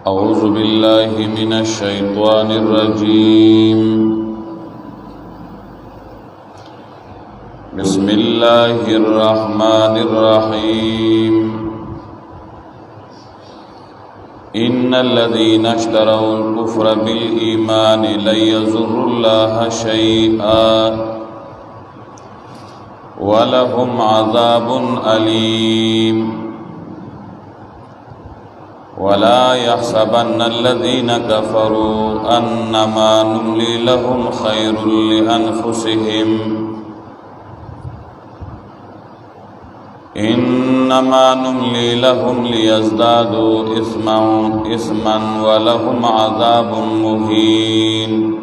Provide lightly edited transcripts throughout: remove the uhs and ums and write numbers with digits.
أعوذ بالله من الشيطان الرجيم بسم الله الرحمن الرحيم إن الذين اشتروا الكفر بالإيمان لن يضروا الله شيئا ولهم عذاب أليم ولا يحسبن الذين كفروا أنما نملي لهم خير لأنفسهم إنما نملي لهم ليزدادوا إثما ولهم عذاب مهين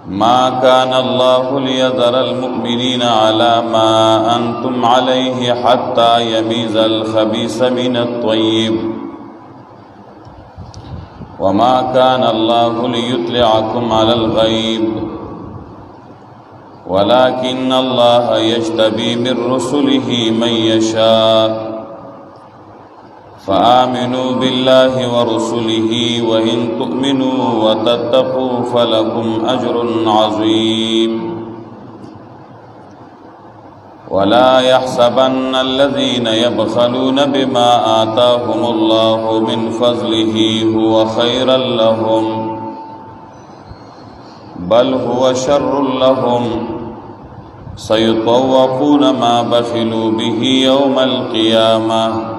ما كان الله ليذر المؤمنين على ما أنتم عليه حتى يميز الخبيث من الطيب وما كان الله ليطلعكم على الغيب ولكن الله يجتبي من رسله من يشاء فآمنوا بالله ورسله وإن تؤمنوا وتتقوا فلكم أجر عظيم ولا يحسبن الذين يبخلون بما آتاهم الله من فضله هو خيرا لهم بل هو شر لهم سيطوقون ما بخلوا به يوم القيامة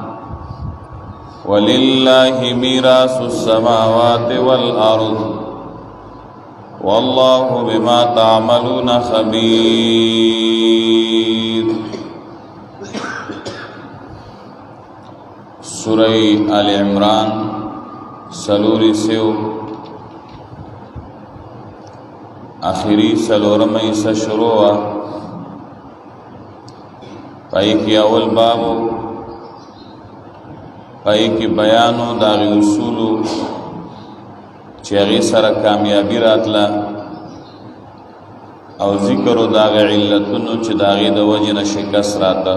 ولله ميراث السماوات والأرض والله بما تعملون خبير. سورة آل عمران سلوری سیو آخری سلورم ایسا شروع پائی کی اول بابو پای کی بیانو داغی اصولو چیغی سر کامیابی راتلا او ذکرو داغی علتونو چی داغی دا وجن شکست راتا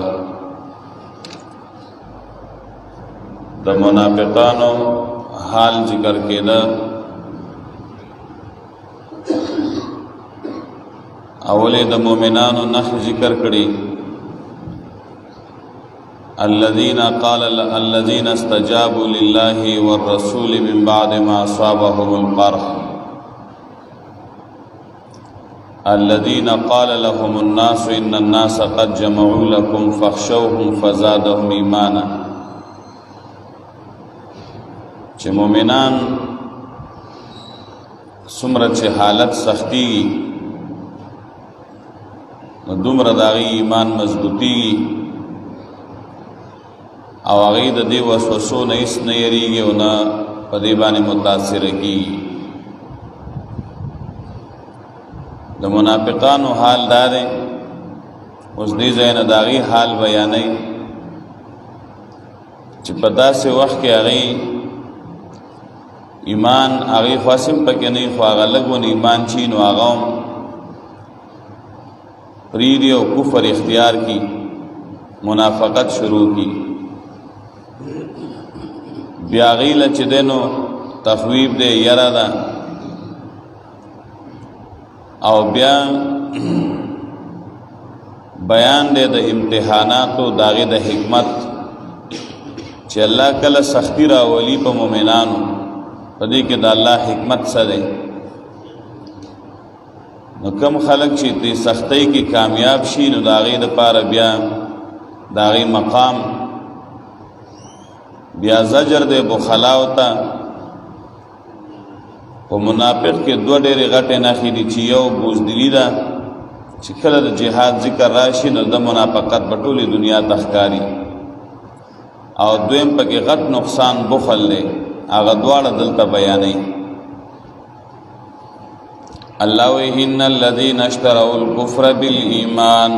دا منافقانو حال ذکر کے دا اولی دا مومنانو نخ ذکر کری الذين استجابوا لله والرسول من بعد ما أصابهم القرح الذين قال لهم الناس إن الناس قد جمعوا لكم فاخشوهم فزادهم إيمانا. چې مومنان څومره چې حالت سختی نو دومره داغي ایمان مضبوطی او هغه د دې وسوسو نه هیڅ نه یریږي او نه په دې باندې متاثر کیږي. د منافقانو حال دا دی اوس دې ځای نه د هغې حال بیانوي چې په داسې وخت کې هغې ایمان هغې خو هسې هم پکې نه وي خو هغه لږ ونه ایمان چي نو هغه هم پرېږدي او کفر اختیار کي منافقت شروع کی بیا غیله چې دینو تخویب دی یره ده او بیا بیان دی د امتحاناتو داغه د حکمت چې الله کله سختی راولي په مؤمنانو په دې کې د الله حکمت څه دی. نو کم خلق چې دې سختۍ کې کامیاب شي نو داغه د پاره بیا داغه مقام بیا زجر دے بخلاو تا و منافق کے دو ډېرې غټې نښې دي چې یو بوزدلي ده چې کله د جهاد ذکر راشي نو د منافقت په ټولې دنیا ته ښکاري او دویم پکې غټ نقصان بخل دی هغه دواړه دلته بیانوي. الله وایي ان الذين اشتروا الكفر بالایمان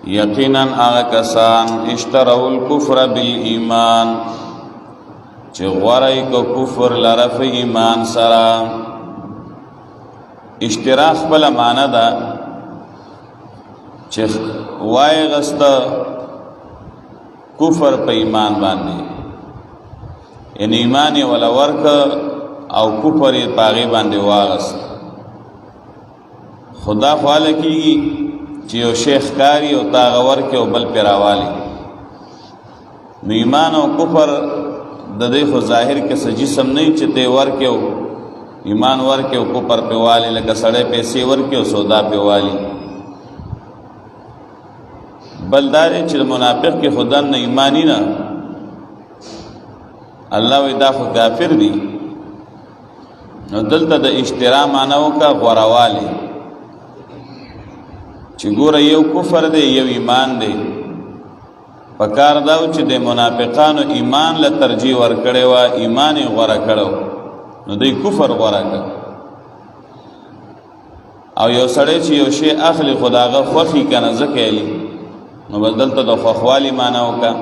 یقینا هغه کسان اشتروا الكفر بالایمان چې غوړی کو کفر لره په ایمان سره. اشتراک بل معنا ده چې وای غست کفر په ایمان باندې یعنی ایمان یې ولا ورک او کفر یې پاغې باندې واغست. خدا خواله کېږي چې یو شیخ کاری او تاغه ورکې او بل پې راوالی. نو ایمان او کفر د دې خو ظاهر کې څه جسم نه چې ته ورکې او ایمان ورکې او کفر پې والی، لکه سړی پیسې ورکې او سودا پې والی. بل دا دی چې د منافق کې خو دننه ایمانی نه، الله وی دا خو کافر دی. نو دلته د اشترا معنی وکړه غوروالی، چې ګوره یو کفر دی یو ایمان دی. پکار داو چې د منافقانو ایمان له ترجیح ورکړې وه، ایمان یې غوره کړو، نو دوی کفر غوره کړ. او یو سړی چې یو شی اخلي خو د هغه خوښي که نه ځکه یې نو بس دلته د خوښوالي معنی وکړه.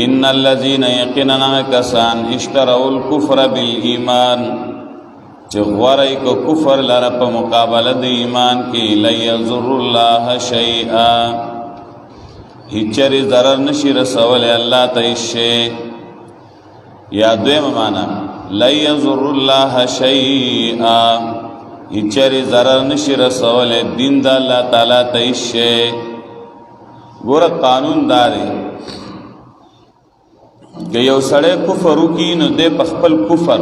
ان الذین یقینا کسان اشتروا الکفر بالایمان، چې غوره کو کفر لره په مقابله د ایمان کې، لیضر الله شیئا، هیڅ چرې ضرر نشي رسولی الله ته هیڅ شی. یا دویمه معنی لیضر الله شیئا، هیڅ چرې ضرر نشي رسولی دین د الله تعالی ته هیڅ شی. ګوره قانون دا دی که یو سړی کفر وکړي نو دی په خپل کفر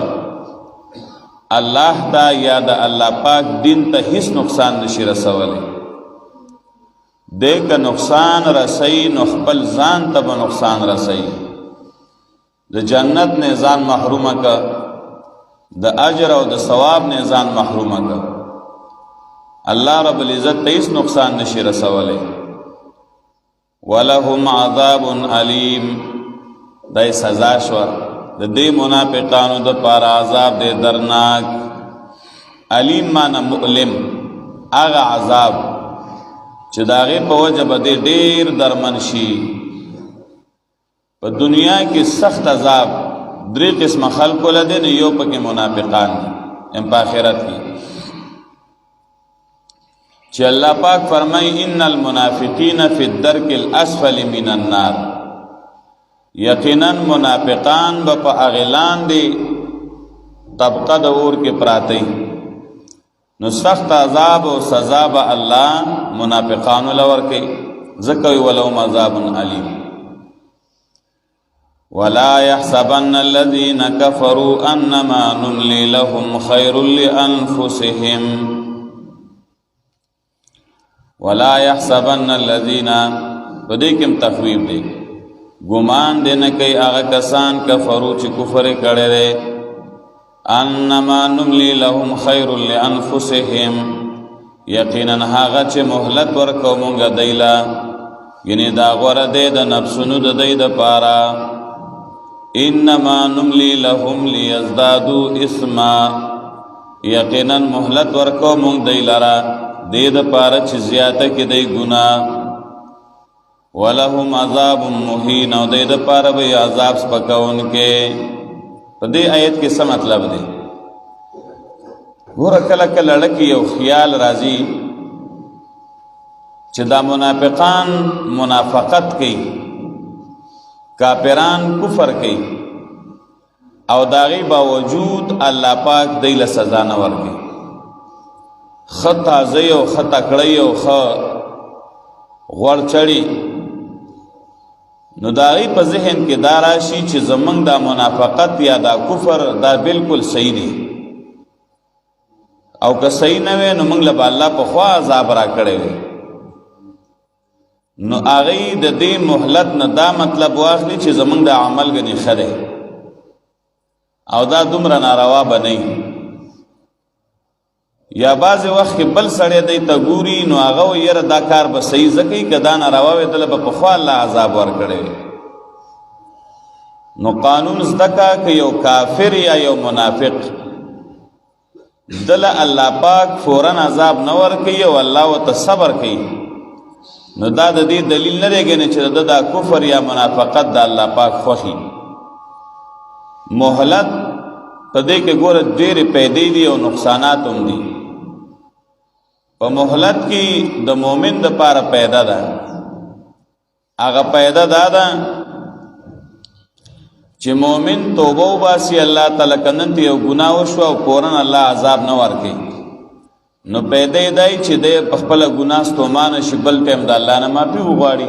الله ته یا د الله پاک دین ته هیڅ نقصان نشي رسولی. دی که نقصان رسوي نو خپل ځان ته به نقصان رسوي. د جنت نه ځان محرومه که، د اجر او د ثواب نه ځان محرومه که. الله رب العزت ته هیڅ نقصان نشي رسولی. ولهم عذاب علیم، دای سزا شو د دې منافقانو د پاره عذاب دې درناک. علیم معنی مؤلم، هغه عذاب چې د هغې په وجه به دې ډېر درمن شي. په دنیا کې سخت عذاب درې قسمه خلکو له دی، نو یو پکې منافقان دي. په آخرت کې چې الله پاک فرمای ان المنافقین فی الدرک الاسفل من النار، یقینا منافقان به په هغې لاندې طبقه د اور کې پراته. نو سخت عذاب او سزا به الله منافقانو له ورکوي، ځکه وی ولهم عذاب علیم. ولا يحسبن الذين كفروا انما نملي لهم خير لانفسهم، ولا يحسبن الذين، بدې کوم تخویب دی، ګمان دې نه کوي هغه کسان کفرو چې کفر کړی دی، انما نملی لهم خیر لانفسهم، یقینا هغه چې مهلت ورکو مونږ دیلا، یعنی دا غوره دی د نفسونو د دی دپاره. انما نملی لهم لیزدادوا اثما، یقینا مهلت ورکو مونږ دی لره دی دپاره چې زیاته کې دی ګناه. ولهم عذاب مهین، او دی دپاره به عذاب سپکونکې. په دې آیت کې څه مطلب دی؟ ګوره کله کله لړکې یو خیال راځي چې دا منافقان منافقت کوي، کافران کفر کوي، او د هغې باوجود الله پاک دی له سزا نه ورکوي. ښه تازه او ښه تکړی او ښه غوړ چړي، نو د هغې په ذهن کې دا راشي چې زمونږ دا منافقت یا دا کفر دا بالکل صحیح دی، او که صحیح نه وی نو موږ له به الله پخوا عذاب را کړی وی. نو هغې د دې مهلت نه دا مطلب واخلي چې زمونږ د عمل ګنې ښه دی، او دا دومره ناروا به نه وي. یا بعضې وخت کې بل سړی دی ته ګوري نو هغه وایي یاره دا کار به صحیح ځکه یي که دا ناروا وی دله به پخوا الله عذاب ورکړی وی. نو قانون زده که که یو کافر یا یو منافق دله الله پاک فوراً عذاب نه ورکوي او الله ورته صبر کوي، نو دا د دې دلیل نه دی ګڼي چې د دا کفر یا منافقت د الله پاک خوښي. مهلت په دې کې ګوره ډېرې پیدې دي او نقصانات هم دي. په مهلت کې د مؤمن دپاره پیدا ده، هغه پیدا دا ده چې مؤمن توبه وباسي الله تعالی کنن ته یو ګناه وشو او فورن الله عذاب نه ورکي نو پیدا دی چې د خپل ګناه ستومانه شي بل ټیم د الله نه معافي وغواړي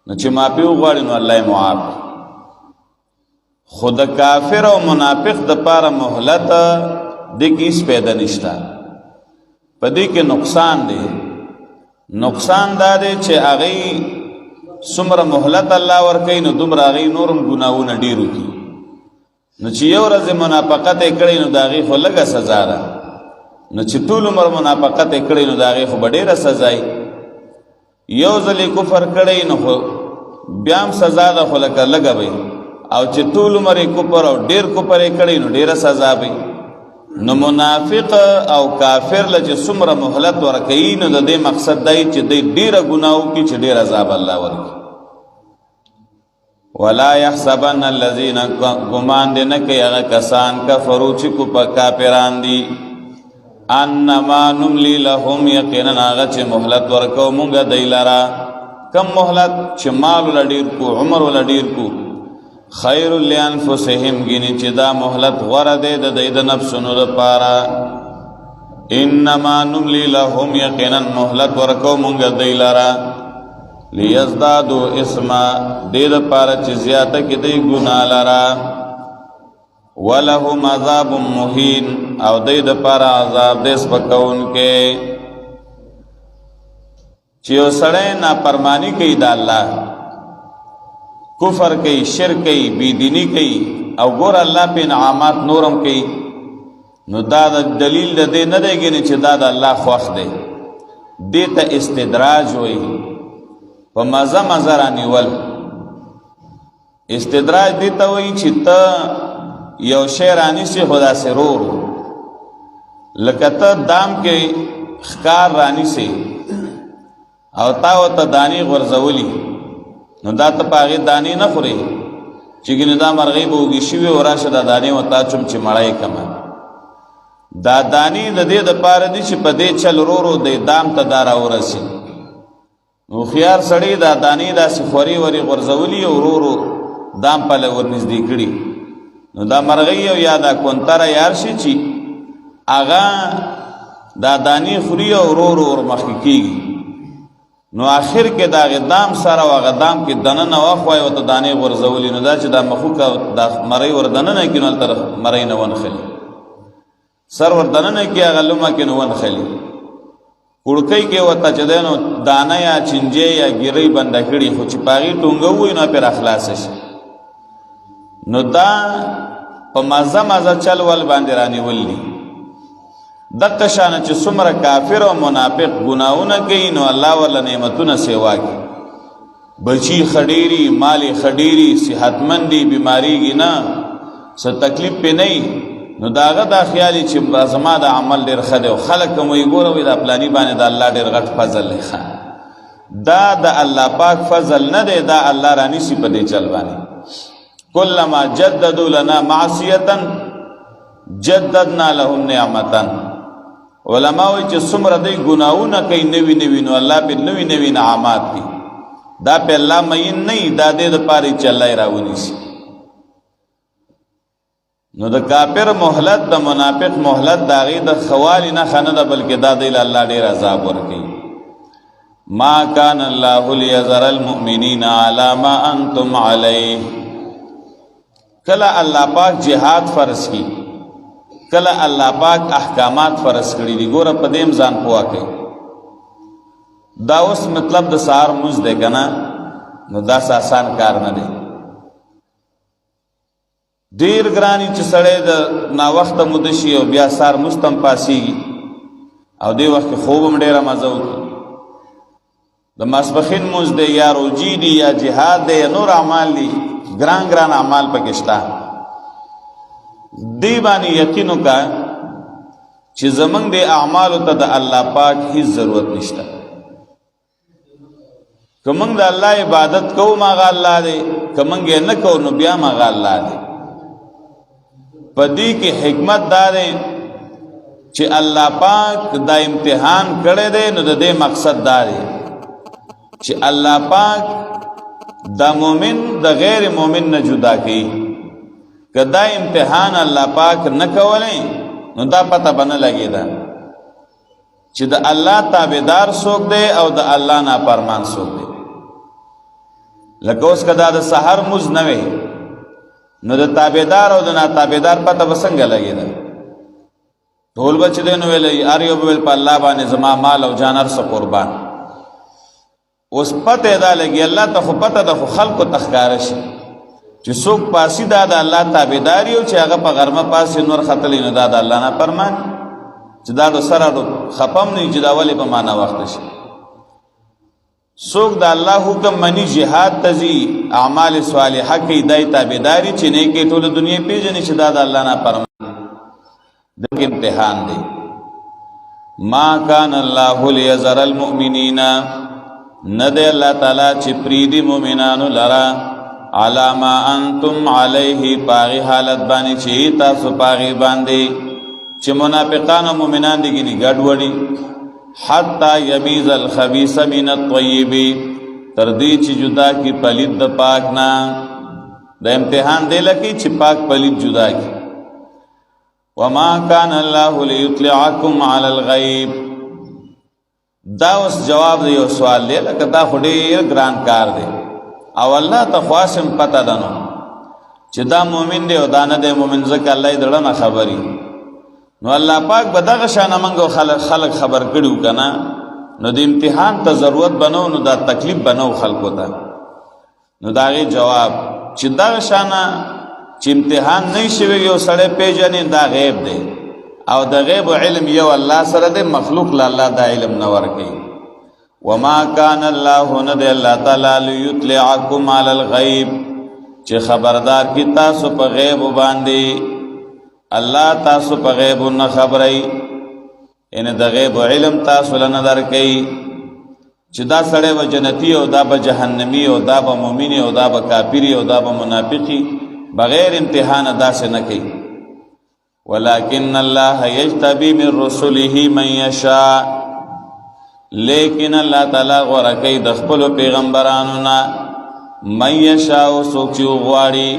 نو چې معافي وغواړي نو الله یې معاف خود کافر او منافق د پاره مهلت د کیس پیدا نشتا پدې کې نقصان دی نقصان دا دی چې هغه څومره مهلت الله ورکوي نو دومره هغه نورم ګناونه ډیرو کی نو چې یو ورځ منافقت کړي نو دا هغه خو لږه سزا ده نو چې ټول عمر منافقت کړي نو دا هغه خو ډیره سزا یو ځلې کفر کړي نو بیا هم سزا ده خو لږه وي او چې ټول عمر کفر او ډیر کفر کړي نو ډیره سزا وي نو منافق او کافر لچ څومره مهلت ورکوي نو د دې مقصد دی چې د ډیره ګناو کې چې ډیر عذاب الله ورکړي ولا يحسبن الذين غمان دې نه کوي هغه کسان کفرو چې کو په کافران دي انما نملي لهم یقینا هغه چې مهلت ورکو مونږ دی لرا کم مهلت چې مال ولډیر کو عمر ولډیر کو خیر لانفسهم گینی چې دا مهلت غره ده د دې د نفسونو لپاره انما نملی لهم یقینا مهلت ورکو مونږ دی لرا لیزدادوا اسما دې لپاره چې زیاته کې دی ګناه لرا ولهم عذاب مهین او دې لپاره عذاب دې سپکون کې چې وسړی نافرمانی کوي د الله کفر کئی شرک کئی بیدینی کئی او گور اللہ پہ انعامات نورم کئی نو دا دلیل دے نہ دے گی چې دا اللہ خوخ دے دیتا استدراج ہوئی پا مزا مزا رانی ول استدراج دیتا ہوئی چې تا یو شیرانی سی خدا سے رو رو لکتا دام کے خکار رانی سے او تاو تا دانی غرزولی نو دا ته پاغي دانی نه خوري چې ګنې دا مرغۍ به وږي شوي او راشه دا دانې ورته اچوم چې مړی کړمه دا دانې د دې دپاره دي چې په دې چل ورو ورو د دام ته دا راورسي نو هوښیار سړی دا دانې داسې خوري ورې غورځولي او ورو ورو دام پله ورنږدې کړي نو دا مرغۍ او یا دا کونتره یار شي چې هغه دا دانې خوري او ورو ورو ورمخکې کېږي نو آخر کې دا غدام سره او غدام کې دننه واخوای او ته دانې غورځولي نو دا چې دا مخوکه دا مړی ور دننه کې نو تر مړی نه ونخلي سر ور دننه کې هغه لومه کې نو ونخلي کړکۍ کې وته چې دنو دانه یا چنجې یا ګیرې بند کړي خو چې پاغي ټونګو وي نو پر اخلاص شي نو دا په مزه مزه چل ول باندې رانی ولي دغه شان چې څومره کافر او منافق ګناونه کوي نو الله ول نعمتونه سیوا کوي بچی خډيري مالی خډيري صحتمندي بیماریږي نه څه تکلیف پې نه نو داغه دا خیالي چې زما د عمل ډېر ښه دی او خلک کوم یې ګوره وي دا پلاني باندې د الله ډېر غټ فضل دی دا د الله پاک فضل نه دی دا الله رانیسي په دې چل باندې کلما جددوا لنا معصیه جددنا لهم نعمتا علماء وی چې څومره دی ګناونه کوي نوی نوی نو الله په نوی نوی نعمت دي دا په الله مین نه دا دې د پاره چې الله راونی شي نو د کافر مهلت د منافق مهلت داغي د خوال نه خنه ده بلکې دا دی الله ډیر عذاب ورکي ما کان الله ليذر المؤمنین علی ما انتم علیه کله الله پاک جهاد فرض کی کله الله پاک احکامات فرض کړی دي ګوره په دې ځان پوها کوي دا اوس مطلب د سار مز ده کنه نو دا آسان کار نه دی ډیر ګرانی چې سړی د نا وخت مدشي او بیا سار مستم پاسيږي او دی وخت خوب هم ډیره مزه وکړي د ماسپخین مز ده یا روجي دي یا جهاد ده یا نور اعمال دي ګران ګران اعمال پکشتا دی باندې یقینو کا چې زمنګ د اعمالو ته د الله پاک هیڅ ضرورت نشته کومنګ د الله عبادت کوو ماغه الله دی کومنګ نه کوو نو بیا ماغه الله دی پدې کې حکمت دار چې الله پاک دا امتحان کړی دی نو د دې مقصد دار چې الله پاک د مؤمن د غیر مؤمن نه جدا کوي که دا امتحان الله پاک نه کولی نو دا پته به نه لګېده چې د الله تابعدار څوک دی او د الله نافرمان څوک دی. لکه اوس که دا د سحر مونځ نه وی نو د تابعدار او د ناتابعدار پته به څنګه لګېده؟ ټول به چې دی نو ویلی هر یو به ویل په الله باندې زما مال او جان هر څه قربان. اوس پته دا لګي الله ته خو پته ده، خو خلکو ته ښکاره شي چې څوک پاسي دا د الله تابعدار یو چې هغه په غرمه پاسې نور ختلی نو دا د الله نافرمان چې دا د سره خپم نه چې دا ولې په معنا وخت شي. څوک د الله حکم مني جهاد ته ځي اعمال صالحه کوي دای تابعداري چې نه کوي ټوله دنیا پیژني چې دا د الله نافرمان د امتحان دی. ما کان الله لیذر المؤمنین ندی الله تعالی چې پریدي مؤمنانو لرا علی ما انتم علیه پاغي حالت باندې چې تاسو پاغي باندې چې منافقان او مؤمنان دي ګني ګډوډي حتا یمیز الخبیث من الطیب تر دې چې جدا کی پلید د پاک نه. د امتحان دی لکه چې پاک پلید جدا کی. وما کان الله لیطلعکم علی الغیب دا اوس جواب دی یو سوال دی لکه دا خو ډېر ګران کار دی او الله ته خواسم پته ده نو چې دا مؤمن دی او دا نه دی مؤمن ځکه الله یې دړه نه خبري نو الله پاک به دغه شانه موږ خلق خبر کړو که نه نو د امتحان ته ضرورت بنو نو دا تکلیف بنو خلقو ته. نو د هغې جواب چې دغه شانه چې امتحان نه شوی یو سړی پیژني دا غیب دی او د غیب علم یو الله سره دی، مخلوق له الله دا علم نه ورکوي. وما کان الله نه دی الله تعالی لیطلعکم علی الغیب چې خبردار کی تاسو په غیب باندې. الله تاسو په غیب نه خبري ان د غیب علم تاسو له نه درکوي چې دا سړی به جنتی او دا به جهنمی او دا به مؤمن او دا به کافری او دا به منافقی بغیر امتحان داسې نه کوي. ولكن الله یجتبی من رسله من یشاء لیکن الله تعالی غوره کوي د خپلو پیغمبرانو نه من یشاء څوک چې وغواړي.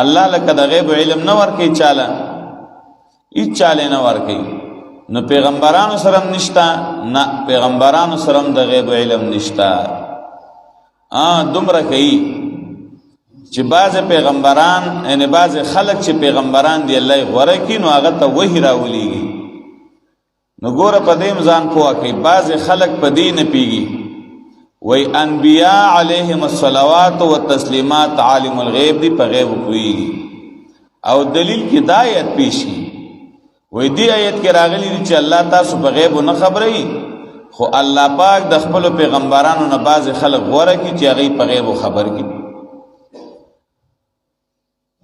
الله لکه د غیب علم نه ورکوي چاله هیڅ چاله نه ورکوي. نو پیغمبرانو سره هم نشته نه پیغمبرانو سره هم د غیب علم نشته. دومره کوي چې بعض پیغمبران یعنی بعض خلق چې پیغمبران دی الله غوره کړي نو هغه ته وحی راولېږي. نو ګوره په دې ځان پوه کوي بعض خلق په دې نه پیږي وی انبیاء علیهم الصلوات والتسلیمات عالم الغیب دی په غیب پوهیږي او دلیل کې دا آیت پیشي وی دی آیت کې راغلی دی چې الله تاسو په غیب نه خبري خو الله پاک د خپل پیغمبرانو نه بعض خلق غوره کړي چې هغه په غیب خبر کړي.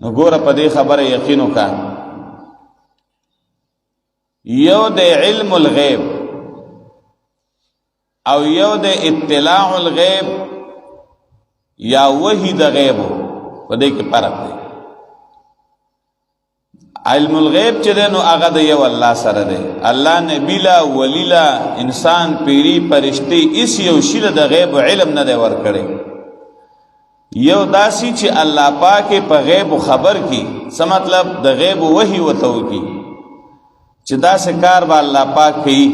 نو ګوره په دې خبره یقین وکړه یو د علم الغیب او یو د اطلاع الغیب یا وحی د غیب په دې کې فرق دی. علم الغیب چې دی نو هغه د یو الله سره دی. الله نبی لا ولی لا انسان پیری پرشتي اس یو شی د غیب علم نه دی ورکړی. یو داسی چې الله پاک په غیب خبر کی څه مطلب د غیب وحی وته کی چې دا څه کار به الله پاک کوي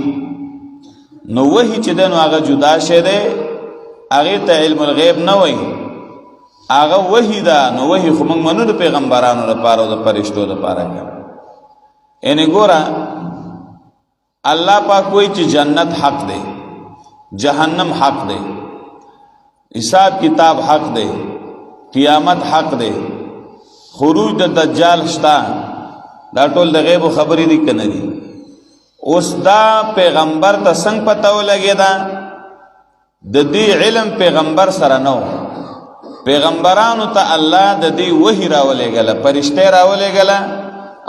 نو وحی چې دنو هغه جدا شه ده هغه ته علم الغیب نه وای هغه وحی ده. نو وحی خو موږ منو د پیغمبرانو لپاره او د فرشتو لپاره کوي. ان ګوره الله پاک وای چې جنت حق ده جهنم حق ده حساب کتاب حق ده قیامت حق ده خروج د دجال شتا دا ټول د غیب خبرې دي کنه دي. اوس دا پیغمبر ته څنګه پته ولګی دا د دې علم پیغمبر سره نو پیغمبرانو ته الله د دې وحی راولېګله فرشته راولېګله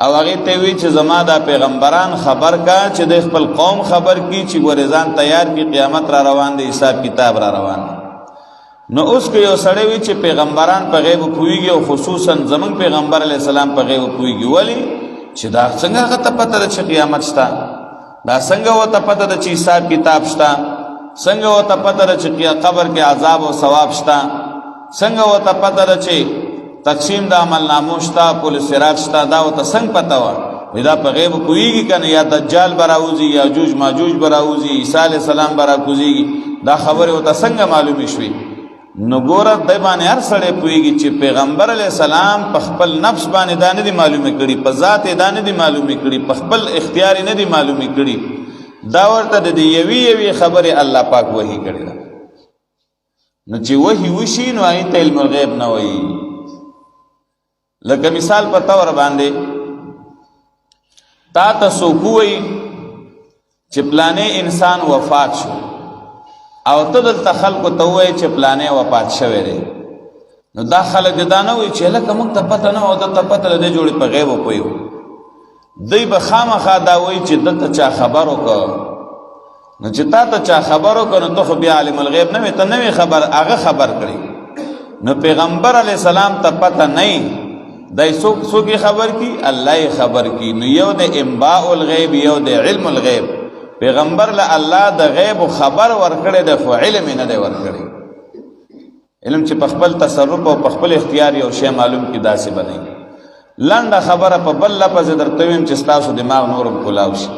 او هغه ته وی چې زما دا پیغمبران خبر کا چې د خپل قوم خبر کی چې ګورزان تیار کی قیامت را روان دی حساب کتاب را روان. نو اوس که یو سړی وی چې پیغمبران په غیب پوهیږي او خصوصا زمون پیغمبر علی السلام په غیب پوهیږي ولی چې دا څنګه هغه ته پته ده چې قیامت شته دا څنګه وته پته ده چې حساب کتاب شته څنګه وته پته ده چې قبر کې عذاب او ثواب شته څنګه وته پته ده چې تقسیم د عمل نامو شته، پل صراط شته، دا ورته څنګه پته وه؟ دا په غیب پوهېږي که نه؟ یا دجال به راوځي، یاجوج ماجوج به راوځي، عیسی علیه السلام به راکوزېږي، دا خبرې ورته څنګه معلومې شوې؟ نو ګوره دی باندې هر سړی پوهېږي چې پیغمبر علیه السلام په خپل نفس باندې دا نه دي معلومې کړي، په ذات یې دا نه دي معلومې کړي، په خپل اختیار یې نه دي معلومې کړي، دا ورته د دې یوې خبرې الله پاک وحي کړې ده. نو چې وحي وشي نو هغې ته علم الغیب نه وایي. لکه مثال په طور باندې تا ته څوک ووایي چې پلانې انسان وفات شو، او ته دلته خلکو ته ووایې چې پلانې وفات شوی دی، نو دا خلک دا نه وایي چې هلکه موږ ته پته نه وه، دلته پته له دې جوړې په غیب وپوهېږو. دوی به خامخا دا وایي چې دلته چا خبر وکړه. نو چې تا ته چا خبر وکړه نو ته خو بیا عالم الغیب نه وې، ته نه وې خبر، هغه خبر کړي. نو پیغمبر علیه السلام ته پته نه دی څوک خبر کی؟ الله یې خبر کی. نو یو د انباء الغیب، یو د علم الغیب. پیغمبر له الله د غیب خبر ورکړی دی، خو علم یې نه دی ورکړی. علم چې په خپل تصرف او په خپل اختیار یو شی معلوم کی، داسې به نه. لنډه خبره په بل لفظ درته ویم چې ستاسو دماغ نورم کولاو شي،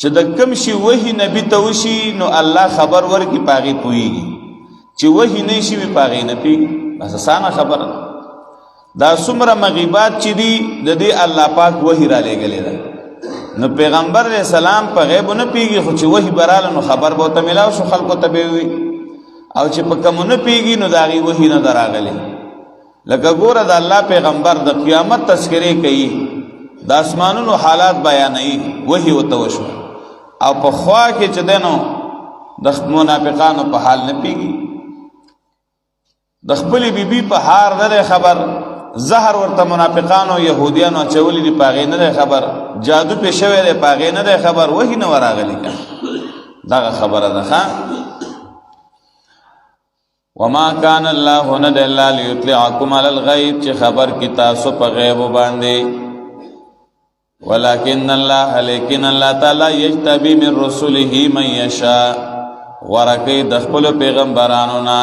چې د کوم شي وحي نبي ته وشي نو الله خبر ورکي، په هغې پوهېږي. چې وحي نه شي وي په هغې نه پوهېږي. بس اسانه خبره. دا څومره مغیبات چې دي د دې الله پاک وحي را لېږلې ده. نو پیغمبر علیه السلام په غیب نه پوهېږي، خو چې وحي به راله نو خبر به ورته میلاو شو، خلکو ته به وي. او چې په کومو نه پوهېږي نو د هغې وحي نه ده راغلې. لکه ګوره د الله پیغمبر د قیامت تذکرې کوي، د اسمانونو حالات بیانوي، وحي ورته وشوه. او په خوا کې چې دی نو د منافقانو په حال نه پوهېږي، د خپلې بیبي په حال نه دی خبر، زهر ورته منافقانو یهودیانو اچولی دي، په هغې نه دی خبر، جادو پې شوی دی، په هغې نه دی خبر، وحي نه وراغلی که. دغه خبره ده. ښه وما کان الله نه دی الله لیطلعکم علی الغیب، چې خبر کی تاسو په غیبو باندې، ولکن الله لیکن الله تعالی یجتبی من رسله من یشاء، غوره د خپلو پیغمبرانو نه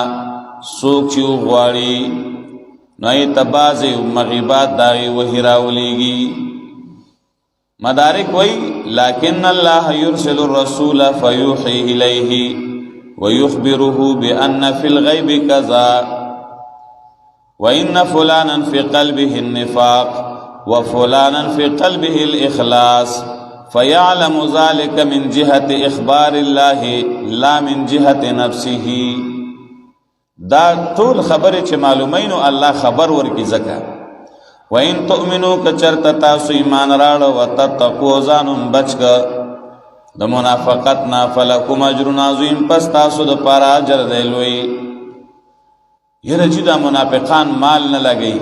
څوک چې وغواړي، نو یې ته بعضې مغیبات د هغې وحي راولیږي. مدارک وی لکن الله یرسل الرسول فیوحی الیه ویخبره بأن فی الغیب کذا وإن فلانا فی قلبه النفاق وفلانا فی قلبه الإخلاص فیعلم ذلك من جهة اخبار الله لا من جهة نفسه. دا ټول خبرې چې معلومینو الله خبر ورکی زکا. وَإِن تُؤْمِنُوا کچرت تاسو ایمان راړو وتتقوا ځانم بچ که د منافقت نه فلکم اجر عظیم، پس تاسو د پاره اجر دی لوی. یره چې دا منافقان مال نه لګي،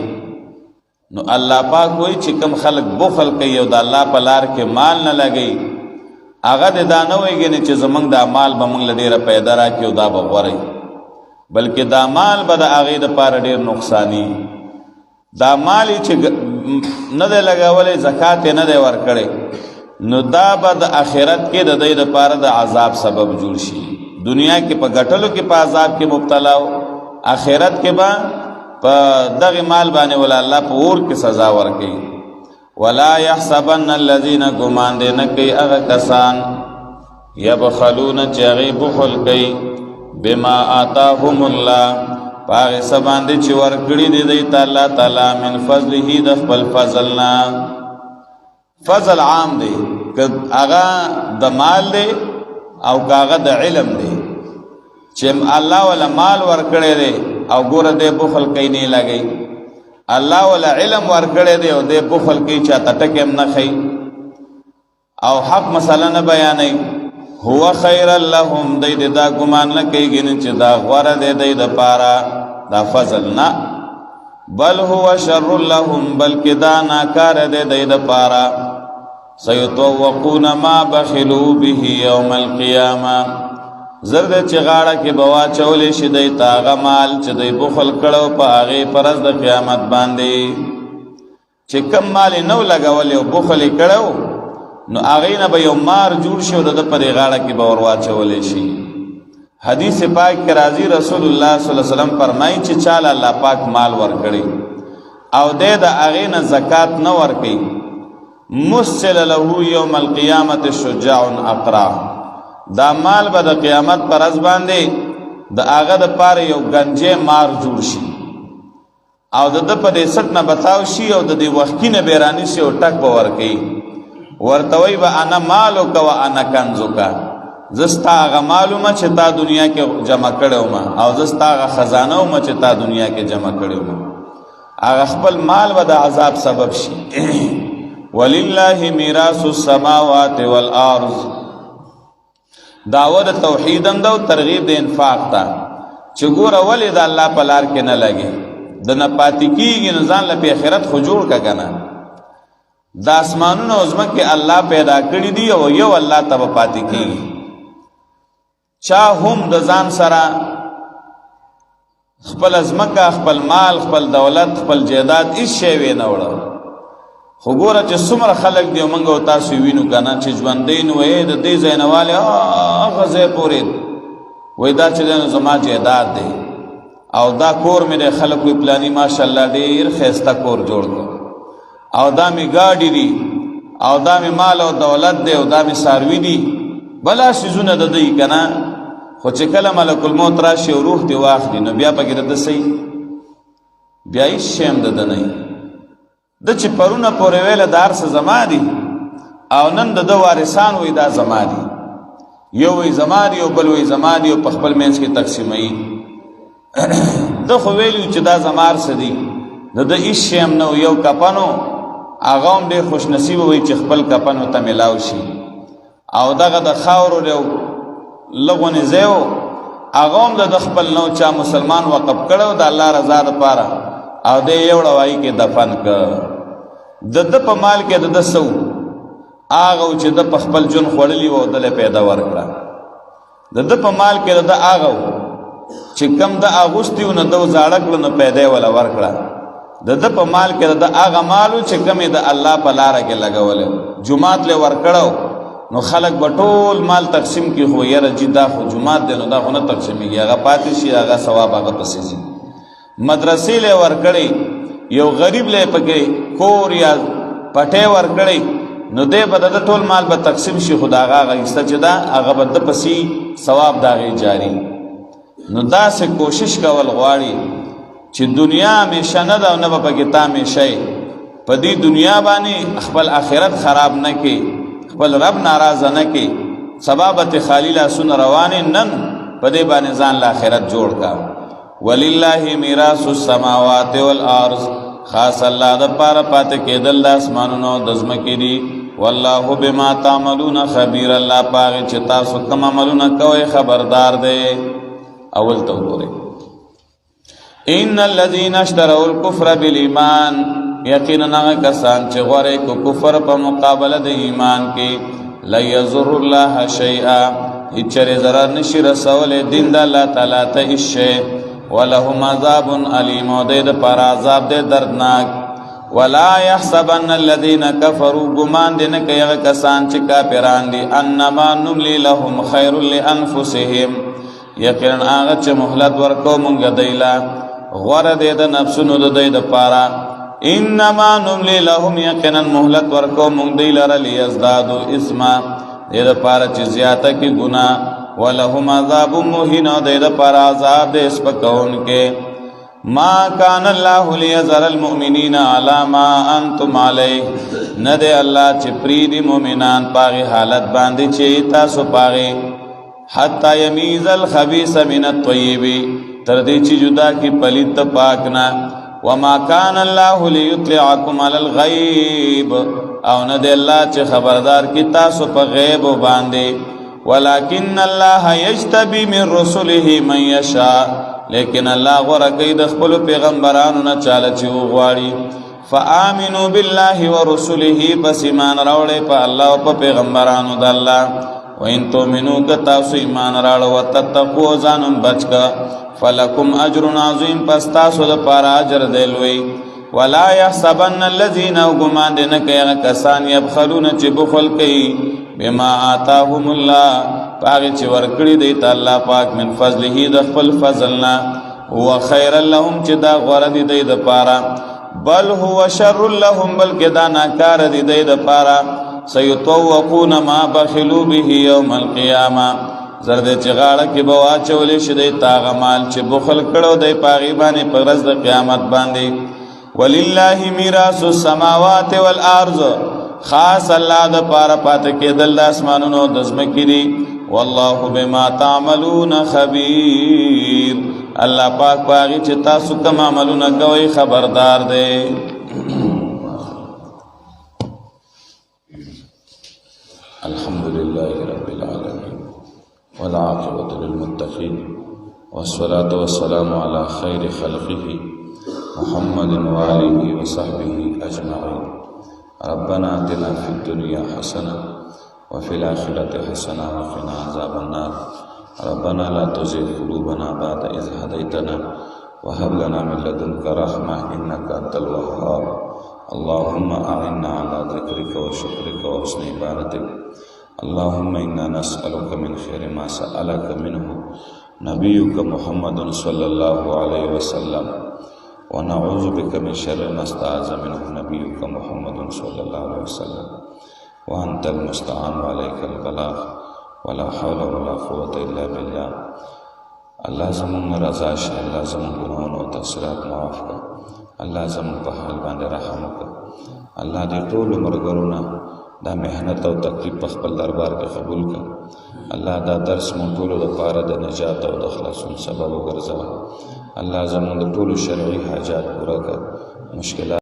نو الله پاک وایي چې کوم خلک بخل کوي او د الله په لار کې مال نه لګي، هغه د دا نه وایي چې زمونږ دا مال به موږ له ډېره پیدا راکړي او دا به غوره، بلکې دا مال به د هغې دپاره ډېر نقصاني. دا مال چې نه دی لګولی، زکات یې نه دی ورکړی، نو دا به د آخرت کې د دوی دپاره د عذاب سبب جوړ شي. دنیا کې په ګټلو کې په عذاب کې مبتلا و، آخرت کې به په دغې مال باندې ولا الله په اور کې سزا ورکوي. ولا یحسبن الذین ګمان دې نه کوي هغه کسان یبخلون چې هغې بخل کوي بما آتاهم الله، په هغې څه باندې چې ورکړي دي دوی ته الله تعالی من فضله د خپل فضل نه. فضل عام دی، که هغه د مال دی او که هغه د علم دی. چې الله ولا مال ورکړی دی او ګوره دی بخل کوي نه لګي، الله ولا علم ورکړی دی او دی بخل کوي، چاته ټکی هم نه ښیي او حق مسله نه بیانوي. هو خیر لهم، دی د دا ګمان نه کوي ګینې چې دا غوره دی دی دپاره، دا فضل نه. بل هو شر لهم، بلکې دا ناکاره دی دی دپاره. سیطوقون ما بخلوا به یوم القیامه، زر دی چې غاړه کې به واچولی شي دی ته هغه مال چې دی بخل کړو په هغې په ورځ د قیامت باندې. چې کم مال یې نو لګولی او بخل یې کړی نو هغې نه به یو مار جوړ شي او د ده په دې غاړه کې به ور واچولی شي. حدیث پاک کې راځي رسول الله صلی الله علیه وسلم فرمایي چې چاله الله پاک مال ورکړي او دی د هغې نه زکات نه ورکوي مسل له یوم القیامت شجاع اقرا دا مال به د قیامت پر ورځ باندې د هغه دپاره یو ګنجی مار جوړ شي او د ده په دې سټ نه بتاو شي او د دې وښکي نه به یې رانیسي او ټک به ورکوي ورته وایي به انا مالک و انا کنزک زه ستا هغه مال ومه چې تا دنیا کې جمع کړی ومه او زه ستا هغه خزانه ومه چې تا دنیا کې جمع کړی ومه هغه خپل مال به د عذاب سبب شي ولله میراث السماوات والارض دعوه د توحید هم ده او ترغیب د انفاق ته چې ګوره ولې د الله په لار کې نه لګې د نه پاتې کېږي نو ځان له په آخرت خو جوړ که که نه د اسمانونو او ځمکې الله پیدا کړي دي او یو الله ته به پاتې کېږي چا هم د ځان سره خپل ځمکه خپل مال خپل دولت خپل جیداد هېڅ شی وې نه وړه خو ګوره چې څومره خلک دی موږ او تاسو وینو که نه چې ژوندی نو وایي د دې ځای نه والې هغه ځای پورې وایي دا چې دی نو زما جیداد دی او دا کور مې دی خلک وایي پلاني ماشاءالله ډېر ښایسته کور جوړ کړ او دا مې ګاډي دي او دا مې مال او دولت دی او دا مې څاروي دي بلا څیزونه د دی که نه خو چې کله ملک الموت راشي او روح دې واخلي نو بیا پکې د ده څه بیا هېڅ شی هم د ده نه د چې پرونه پورې ویله د هر څه زما دي او نن د ده وارثان وایي دا زما دي یو وایي زما دي او بل وایي زما دي او په خپل منځ کې تقسیموي ده خو ویلي چې دا زما هر څه دي د ده هېڅ شی هم نه یو کفنو هغه هم ډېر خوش نصیبه وایي چې خپل کفن ورته میلاو شي او دغه د خاورو یو لغونې ځای و هغه هم د خپل نو چا مسلمان وقف کړی د الله رضا دپاره او دی یو ډوایي کې دفن که د ده په مال کې د ده څه و هغه و چې ده په خپل ژوند خوړلي و او دله پیدا ورکړه د ده په مال کې د ده هغه و چې کم ده اغوستي و نو ده زاړه کړه نو پیدا یې وله ورکړه د ده په مال کې د ده هغه مال و چې کم یې د الله په لاره کې لګولی جومات لی ورکړه نو خلق به ټول مال تقسیم کی خو یاره جی دا خو جماعت دی نو دا خو نه تقسیمیږي هغه پاتې شي هغه ثواب هغه پسې ځي مدرسې لی ورکړی یو غریب لی پکې کور یا پټی ورکړی نو دی به د ده ټول مال به تقسیم شي خو د هغه هغه حصه چې ده هغه به ده پسې ثواب د هغې جاري نو داسې کوشش کول غواړي چې دنیا همیشه نه ده او نه به پکې تا همیشه یې په دې دنیا باندې خپل آخرت خراب نه کړي خپل رب ناراضه نه کې سبابت خالی لاسونه روانې نن په دې باندې ځان له آخرت جوړ کا ولله میراث السماوات والارض خاص الله د پاره پاتې کېدل د اسمانونو د ځمکې دي والله بما تعملون خبیر الله پاغه چې تاسو کوم عملونه کوئ خبردار دی اول ته وګورئ ان الذين اشتروا الكفر بالایمان یقینا کسان چې غوړې کو کفر په مقابله د ایمان کې لا یضر الله شیئا هیڅ ضرر نشي رسول دین د الله تعالی ته شی ولهم عذاب الیم او د پر عذاب د دردناک ولا يحسبن الذين كفروا گمان دین کوي کسان چې کافران دي انما نملي لهم خير لانفسهم یقینا هغه چې مهلت ورکو مونږ دیلا غوړه د نفسونو د دې د پاره انما نملی لهم یقینا مهلت ورکو مونږ دی لره لیزدادو اسما دې د پاره چې زیاته کې ګناه ولهم عذاب مهین دې د پاره عذاب دې سپکون کې ما کان الله لیذر المؤمنین علی ما انتم علیه نه دې الله چې پریدي مؤمنان پاغه حالت باندې چې تاسو پاغه حتی یمیز الخبیث من الطیب تر دې چې جدا کی پلیت پاک نه وما كان الله ليطلعكم على الغيب او نه دی الله چې خبردار کی تاسو په غیب باندې ولكن الله يجتبي من رسله من يشاء لیکن الله غوړه کوي د خپل پیغمبرانو نه چاله چې وغواړي فآمنوا بالله ورسله پس ایمان راوړې په الله او په پیغمبرانو د الله وان تؤمنوا که تاسو ایمان راوړ وتتقوا ځانم بچکا فلکم اجر عظیم پس تاسو د پاره اجر دی لوی ولا يحسبن الذين غمان دین کای کسان يبخلون چې بخل کوي بما آتاهم الله پاګه چې ورکړي دی ته الله پاک من فضله د خپل فضلنا هو خیر لهم چې دا غوړه دی د پاره بل هو شر لهم بلکې دا ناکار دي دی د پاره سيطوقون ما بخلوا به يوم القيامه زرد چې غاړه کې به واچولې شي دی تاغه مال چې بخل کړو دی پاغي باندې په ورځ د قیامت باندې ولله میراث السماوات والارض خاص الله د پاره پاتې کېدل د اسمانونو د ځمکې دي والله بما تعملون خبير الله پاک پاغي چې تاسو کوم عملونه کوي خبردار دی الحمد لله رب العالمين والعاقبة للمتقين والصلاة والسلام على خير خلقه محمد وآله وصحبه أجمعين ربنا آتنا في الدنيا حسنة وفي الآخرة حسنة وقنا عذاب النار ربنا لا تزغ قلوبنا بعد إذ هديتنا وهب لنا من لدنك رحمة إنك أنت الوهاب اللهم أعنا على ذكرك وشكرك وحسن عبادتك اللهم إنا نسألك من خير ما سألك منه نبيك محمد صلى الله عليه وسلم ونعوذ بك من شر ما استعاذ منه نبيك محمد صلى الله عليه وسلم وأنت المستعان عليك البلاغ ولا حول ولا قوة إلا بالله الله زمون رضا شه الله زمون گناهونو او تقصیرات معاف کړه الله زمون په حال باندې رحم وکړه الله دې ټول مرګرونه دا مهنت او تکلیف په خپل دربار کې قبول کړه الله دا درس مونږ ټول لپاره د نجات او د خلاصون سبب وګرځوه الله زمون د ټول شرعي حاجات پوره کړه مشکلات